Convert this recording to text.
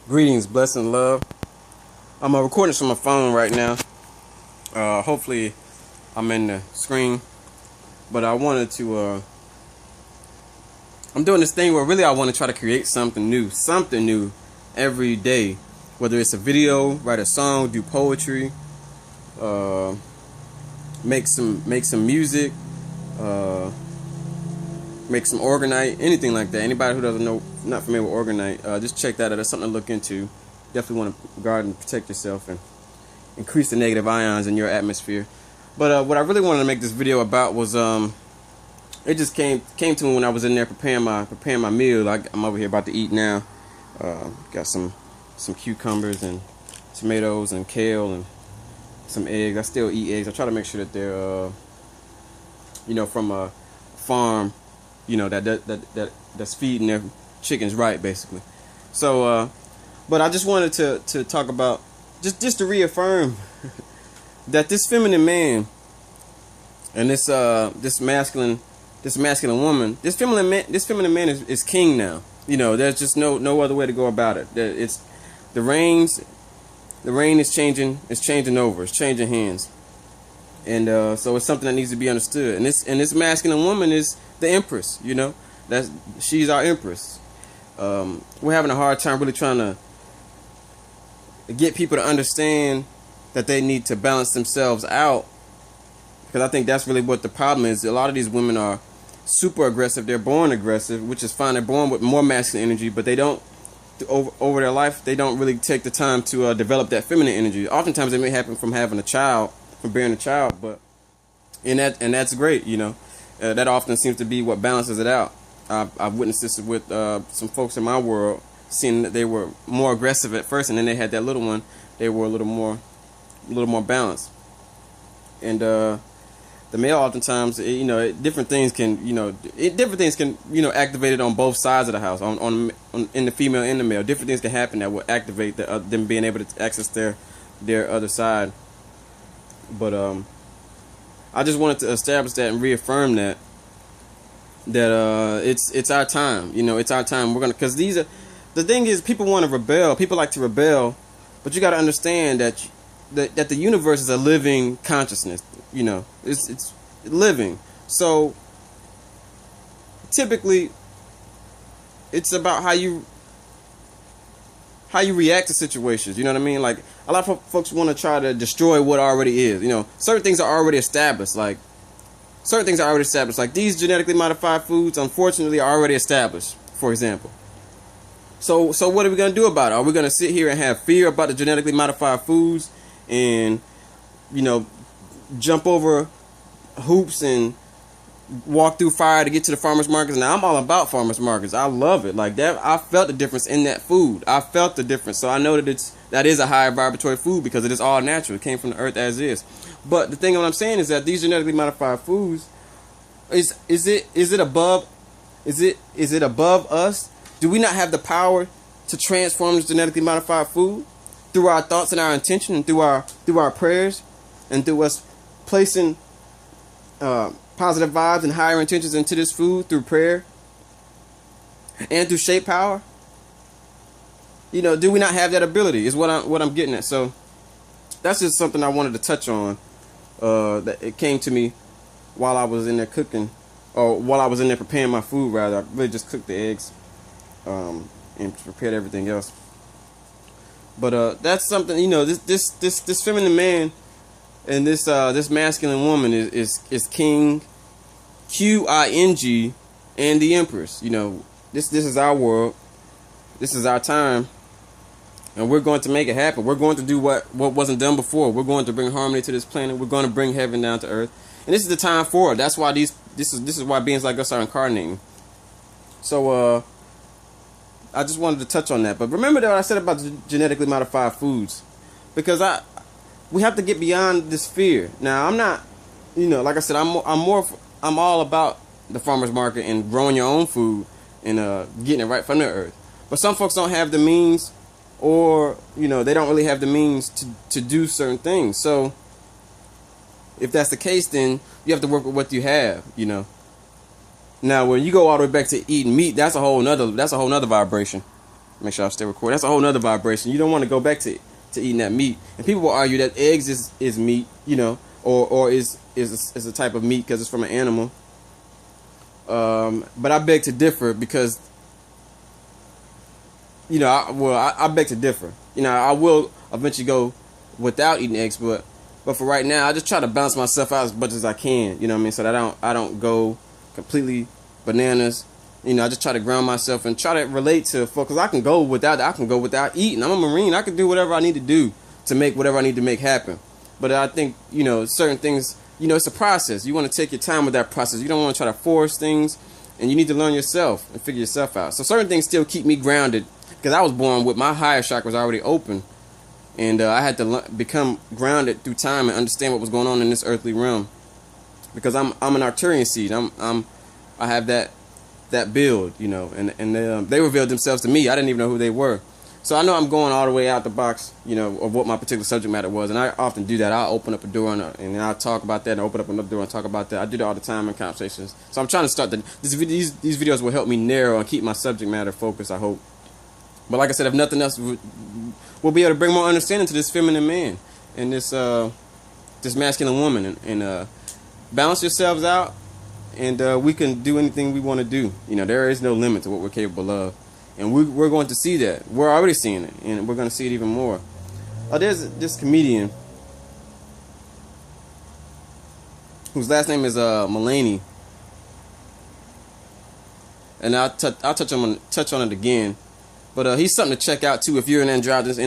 Greetings, blessing, love. I'm recording this from my phone right now. Hopefully, I'm in the screen. But I wanted to. I'm doing this thing where really I want to try to create something new every day. Whether it's a video, write a song, do poetry, make some music, make some orgonite, anything like that. Anybody who doesn't know, not familiar with orgonite, just check that out. That's something to look into. Definitely want to guard and protect yourself and increase the negative ions in your atmosphere. But what I really wanted to make this video about was it just came to me when I was in there preparing my meal. I'm over here about to eat now. Got some cucumbers and tomatoes and kale and some eggs. I still eat eggs. I try to make sure that they're from a farm, that's feeding their chickens right, basically. So but I just wanted to talk about just to reaffirm that this feminine man and this masculine woman, this feminine man is king now. There's just no other way to go about it. It's the reign is changing. It's changing over. It's changing hands. And so it's something that needs to be understood. And this masculine woman is the empress. She's our empress. We're having a hard time really trying to get people to understand that they need to balance themselves out, because I think that's really what the problem is. A lot of these women are super aggressive. They're born aggressive, which is fine. They're born with more masculine energy, but they don't, over their life, they don't really take the time to develop that feminine energy. Oftentimes it may happen from having a child, from bearing a child, but and that's great. That often seems to be what balances it out. I've witnessed this with some folks in my world, seeing that they were more aggressive at first, and then they had that little one. They were a little more balanced. And the male, oftentimes, different things can activate it on both sides of the house, on in the female and the male. Different things can happen that will activate them being able to access their other side. But I just wanted to establish that and reaffirm that it's our time. It's our time. We're gonna, because the thing is, people want to rebel. People like to rebel, but you got to understand that the universe is a living consciousness. It's living. So typically, it's about how you react to situations. You know what I mean? Like, a lot of folks want to try to destroy what already is. Certain things are already established. Like these genetically modified foods, unfortunately, are already established. For example. So what are we going to do about it? Are we going to sit here and have fear about the genetically modified foods and, jump over hoops and walk through fire to get to the farmers markets? Now, I'm all about farmers markets. I love it. Like that, I felt the difference in that food. I felt the difference. So I know that is a higher vibratory food because it is all natural. It came from the earth as is. But the thing what I'm saying is that these genetically modified foods, is it above us? Do we not have the power to transform this genetically modified food through our thoughts and our intention, and through our prayers, and through us placing positive vibes and higher intentions into this food through prayer and through shape power? Do we not have that ability? Is what I'm getting at. So that's just something I wanted to touch on. That it came to me while I was in there cooking, or while I was in there preparing my food. Rather, I really just cooked the eggs. And prepared everything else. But that's something, this feminine man and this masculine woman is King, King, and the Empress. This is our world. This is our time, and we're going to make it happen. We're going to do what wasn't done before. We're going to bring harmony to this planet. We're going to bring heaven down to earth, and this is the time for it. That's why this is why beings like us are incarnating. So I just wanted to touch on that. But remember that what I said about genetically modified foods, because we have to get beyond this fear. Now, I'm not, like I said, I'm all about the farmers market and growing your own food and getting it right from the earth. But some folks don't have the means, or they don't really have the means to do certain things. So if that's the case, then you have to work with what you have. Now, when you go all the way back to eating meat, that's a whole nother vibration. Make sure I stay recording. That's a whole nother vibration. You don't want to go back to eating that meat. And people will argue that eggs is meat, you know, or is a type of meat because it's from an animal. But I beg to differ because, you know, I beg to differ. You know, I will eventually go without eating eggs, but for right now, I just try to balance myself out as much as I can. You know what I mean? So that I don't go completely bananas. You know, I just try to ground myself and try to relate to, because I can go without eating. I'm a Marine. I can do whatever I need to do to make whatever I need to make happen. But I think, you know, certain things, you know, it's a process. You want to take your time with that process. You don't want to try to force things, and you need to learn yourself and figure yourself out. So certain things still keep me grounded because I was born with my higher chakras already open, and I had to become grounded through time and understand what was going on in this earthly realm. Because I'm an Arcturian seed. I have that build, you know, and they revealed themselves to me. I didn't even know who they were. So I know I'm going all the way out the box, you know, of what my particular subject matter was, and I often do that. I'll open up a door and then I'll talk about that, and open up another door and talk about that. I do that all the time in conversations. So I'm trying to start these videos will help me narrow and keep my subject matter focused, I hope. But like I said, if nothing else, we'll be able to bring more understanding to this feminine man and this masculine woman, and balance yourselves out, and we can do anything we want to do. You know, there is no limit to what we're capable of. And we're going to see that. We're already seeing it, and we're going to see it even more. There's this comedian whose last name is Mulaney, and I'll touch on it again. But he's something to check out too if you're an androgynous individual.